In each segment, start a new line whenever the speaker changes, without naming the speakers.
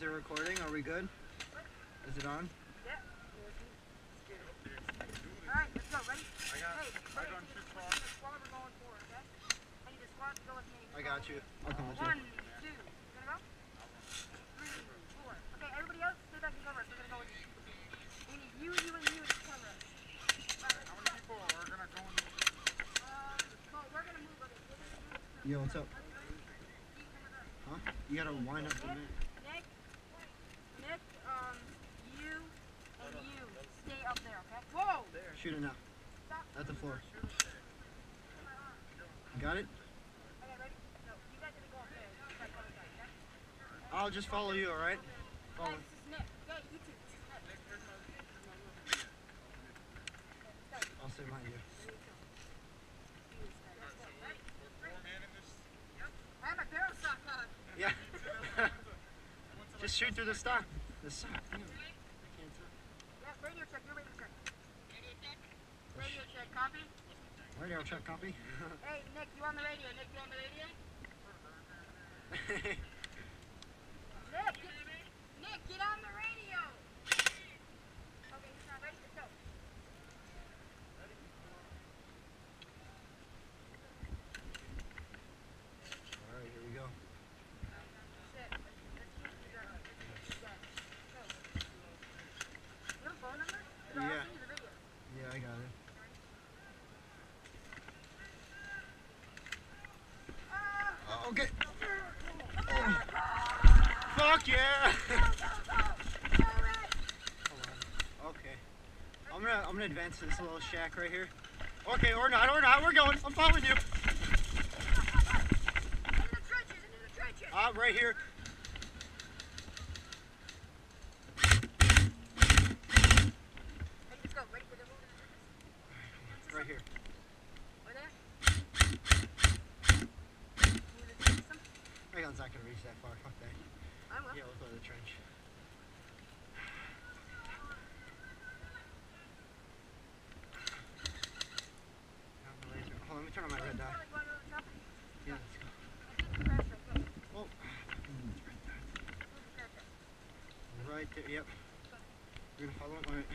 Is it recording? Are we good? Is it on?
Yeah. Alright, let's go. Ready?
I got two squats.
Squad we're going for, okay? I need a squad to go with me.
I got you. I'll come with you.
1, 2. You gonna go? 3, 4. Okay, everybody else, stay back and cover us. We're gonna go with you. We need you, and you to cover us.
How many people are gonna go in?
Well, we're gonna move with it.
Yo, what's up? Huh? You gotta wind up the minute.
Nick, you and you stay up there, okay? Whoa!
Shoot it now.
Stop.
At the floor. Got it?
Okay, ready? No, you guys are gonna go up there. Try to cover that, okay?
I'll just follow you, alright? Follow.
Hey, this is Nick. Okay, you two. This is Nick.
I'll stay behind you.
I have my barrel sock on.
Yeah. Just shoot through the stock. The stock.
Yeah, radio check. Your radio check. Radio check. Copy?
Radio check, copy.
Hey, Nick, you on the radio? Nick, you on the radio? Nick, get on the radio! Okay, he's not ready. Let's go.
Alright, here we go.
Sit. Let's keep it going. Go. You have a phone number? No,
Yeah.
I'll send you the video.
Yeah, I got it. Oh, okay. Oh. Fuck yeah! Okay. I'm gonna advance to this little shack right here. Okay, or not, we're going. I'm following you.
Into the trenches.
Right here.
Ready, let's go. Ready, we're gonna move into the
Right here.
Over there. Move into the system.
My gun's not gonna reach that far. Fuck that.
I will.
Yeah, we'll go to the trench. Hold on, let me turn on my red dot. Yeah, let's go. Oh. Right there, yep. We're gonna follow it. Alright.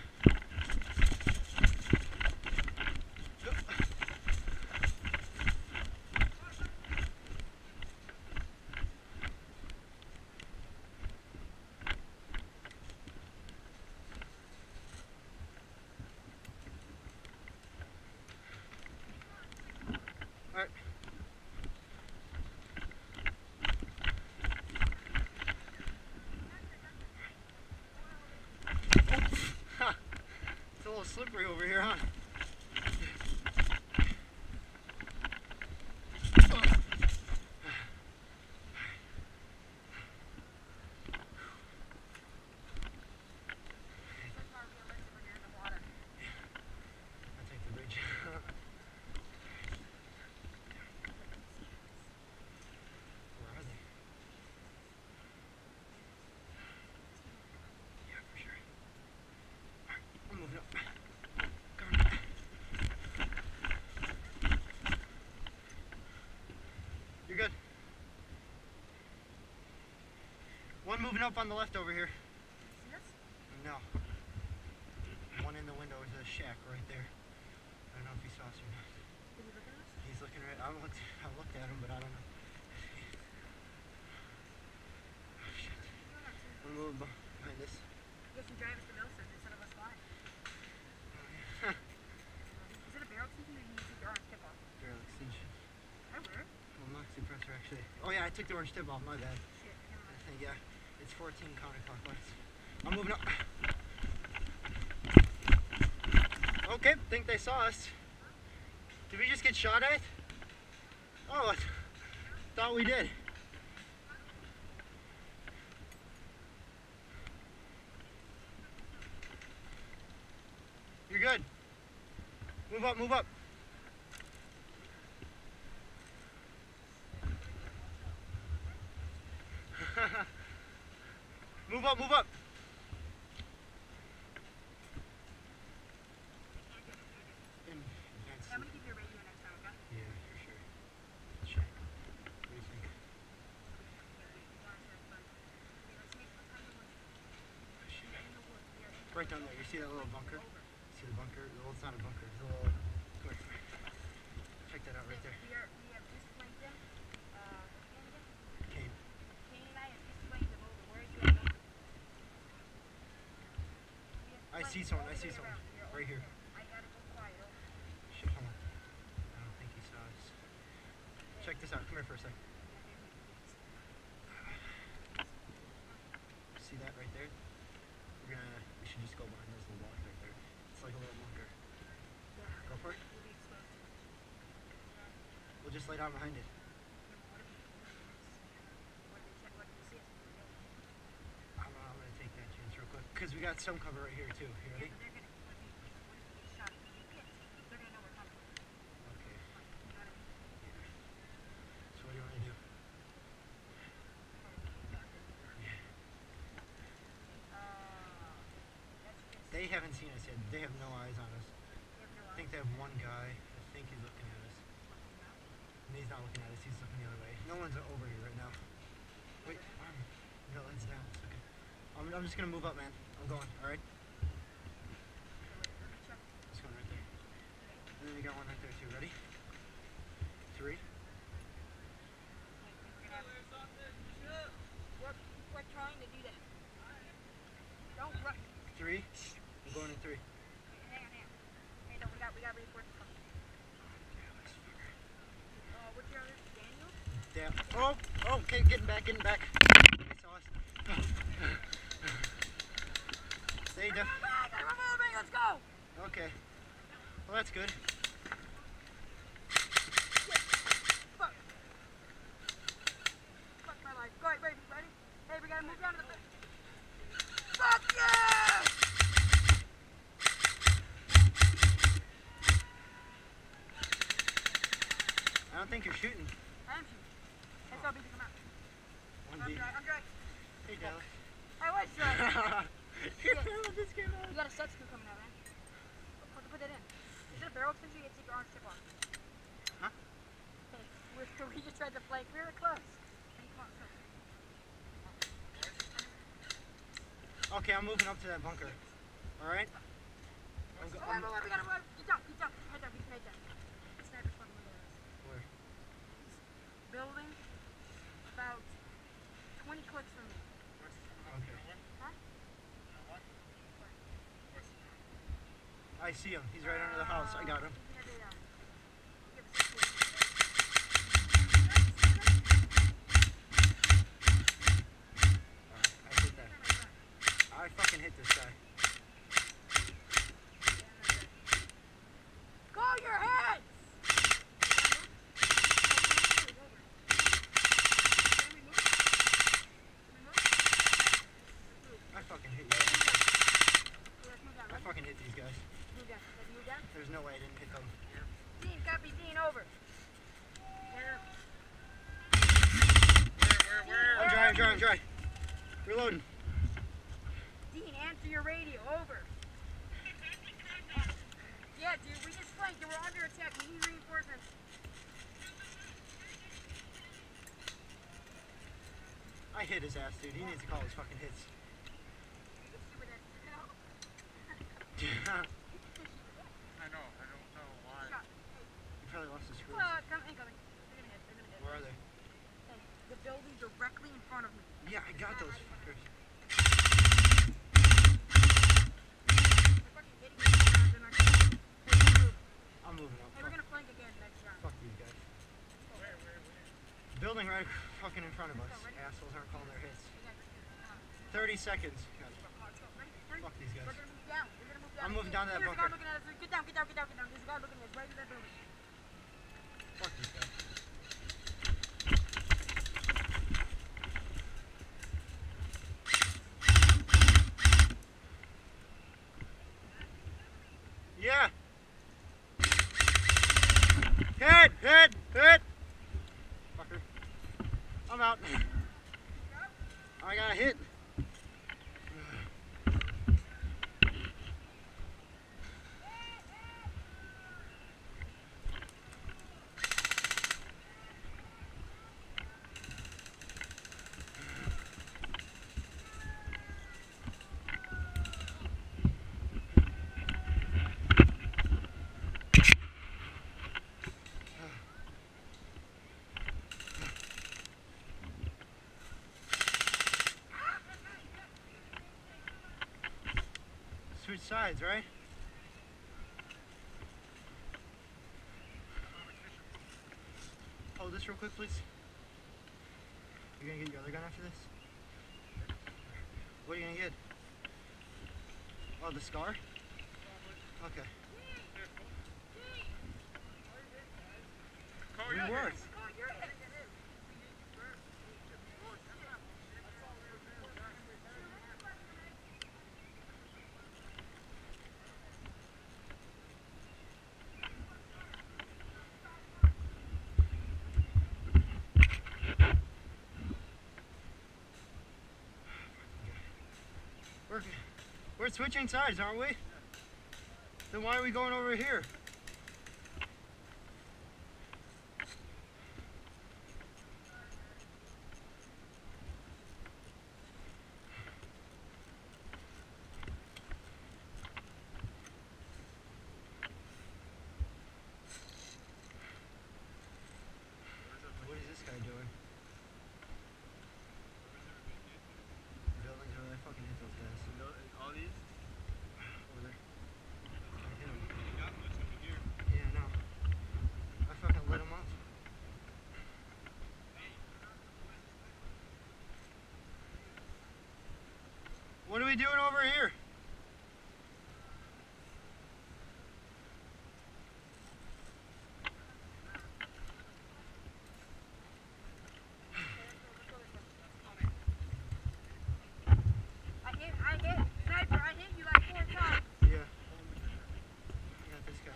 Go. Alright. It's a little slippery over here, huh? I'll take the bridge. Where are they? Yeah, for sure. Alright, I'm moving up. Come on. You're good. One moving up on the left over here. No. One in the window is a shack right there. I don't know if he saw us or not. He's looking right. I looked at him, but I don't know. Oh, shit. I'm moving behind this.
You have to drive us to Milson instead of us flying.
Oh, yeah.
Is it a barrel extension or do you take the orange tip off?
Barrel extension.
I wear it.
Well, max suppressor actually. Oh yeah, I took the orange tip off. My bad.
Shit, never mind.
I think yeah, it's 14 counterclockwise. I'm moving up. Okay, think they saw us. Did we just get shot at? Oh, I thought we did. You're good. Move up, move up. Move up, move up.
I'm gonna keep your radio next time, okay?
Yeah, for sure. Check. What do you think? Right down there. You see that little bunker? See the bunker? Well, it's not a bunker. It's a little... Come here. Check that out right there.
We have just flanked him.
Kane.
Kane and I have just flanked him over. Where is he at?
I see someone. I see someone. Right here.
I gotta go quiet.
Shit, hold on. I don't think he saw us. Check this out. Come here for a second. See that right there? We should just go behind those little blocks right there. It's like a little bunker. Go for it. We'll just lay down behind it. I'm gonna take that chance real quick. Because we got some cover right here too. You ready? Okay. So what do you want to do? They haven't seen us yet. They have no eyes on us. I think they have one guy. I think he's looking at us. And he's not looking at us. He's looking the other way. No one's over here right now. Wait, arm. No, it's down. It's okay. I'm just gonna move up, man. I'm going. All right. This one right there. And then we got one right there too. Ready? 3.
We're trying to do that. Don't rush.
3. I'm going in 3.
Hang on. Hey, no, we got reinforcements coming. What's your other? Daniel?
Oh, okay, getting back. They saw us. Stay down.
I'm moving, let's go!
Okay. Well, that's good.
Fuck my life. Go ahead, ready? Hey, we gotta move down to the... Fuck yeah!
I don't think you're shooting.
I am shooting. Let's go, come out.
1B.
I'm dry.
Hey, Dallas.
I was dry.
This came out.
You got a set screw coming out, man. Put that in. Is it a barrel extension? You gotta take your orange tip off.
Huh?
Hey, we just tried to flank. We were close. Hey, come on,
Okay, I'm moving up to that bunker. Alright?
we gotta run. Get down. Head down. Sniper's fucking looking at us.
Where?
Building about 20 clicks from me.
Okay.
Huh?
I see him. He's right under the house. I got him. I hit that. I fucking hit this guy.
Call your heads!
I fucking hit you. I fucking hit these guys. There's no way I didn't hit them.
Dean, copy, Dean, over.
Where? I'm dry. Reloading.
Dean, answer your radio, over. Yeah, dude, we just flanked and we're under attack. We need reinforcements.
I hit his ass, dude. He needs to call his fucking hits.
I know, I don't know why.
He probably lost his screws.
Incoming. They're gonna hit.
Where are they?
Hey, the building directly in front of me.
Yeah, I got those fuckers.
They're fucking hitting me. They're not gonna move. Hey, move.
I'm moving up.
Hey, we're gonna flank again next round.
Fuck these guys. Building right fucking in front of us. Assholes aren't calling their hits. 30 seconds. Fuck these guys.
We're gonna move down.
I'm moving down to that bunker.
There's a guy looking at us. Get down. There's a guy looking at us right in that building.
Fuck these guys. Yeah. Hit. Fucker. I'm out. I got a hit. sides, right? Hold this real quick, please. You're gonna get your other gun after this? What are you gonna get? Oh, the scar? Okay. We work. We're switching sides, aren't we? Then why are we going over here? What is this guy doing? Buildings over there. I fucking hit those guys.
All these?
Over there. I hit him. Yeah, no. I fucking lit him up. What are we doing over here?
Sniper, I hit you like 4 times.
Yeah. I got this guy.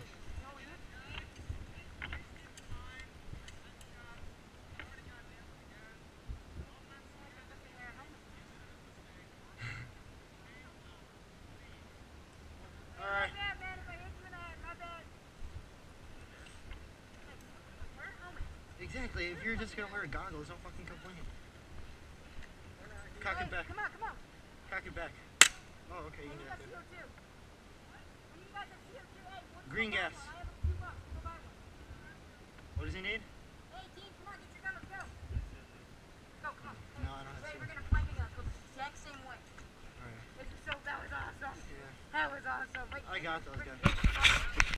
Alright.
My bad, man, if I hit you in the head, my bad. Wear a helmet.
Exactly. If you're just gonna wear goggles, don't fucking complain. Cock it back.
Come on, come on.
Cock it back. Oh, okay. You
When
can
you
do
got
that too.
CO2. When you got the CO2, hey, what's
Green
the
gas.
one? I have a few bucks. Go buy one.
What does he need?
Hey, team, come on, get your gun, let's go. Go, come on.
No, I don't have
Ray,
to.
we're gonna flank again. Go the exact same way.
Alright.
That was awesome.
Yeah.
That was awesome. Wait,
I got those
Rick,
guys.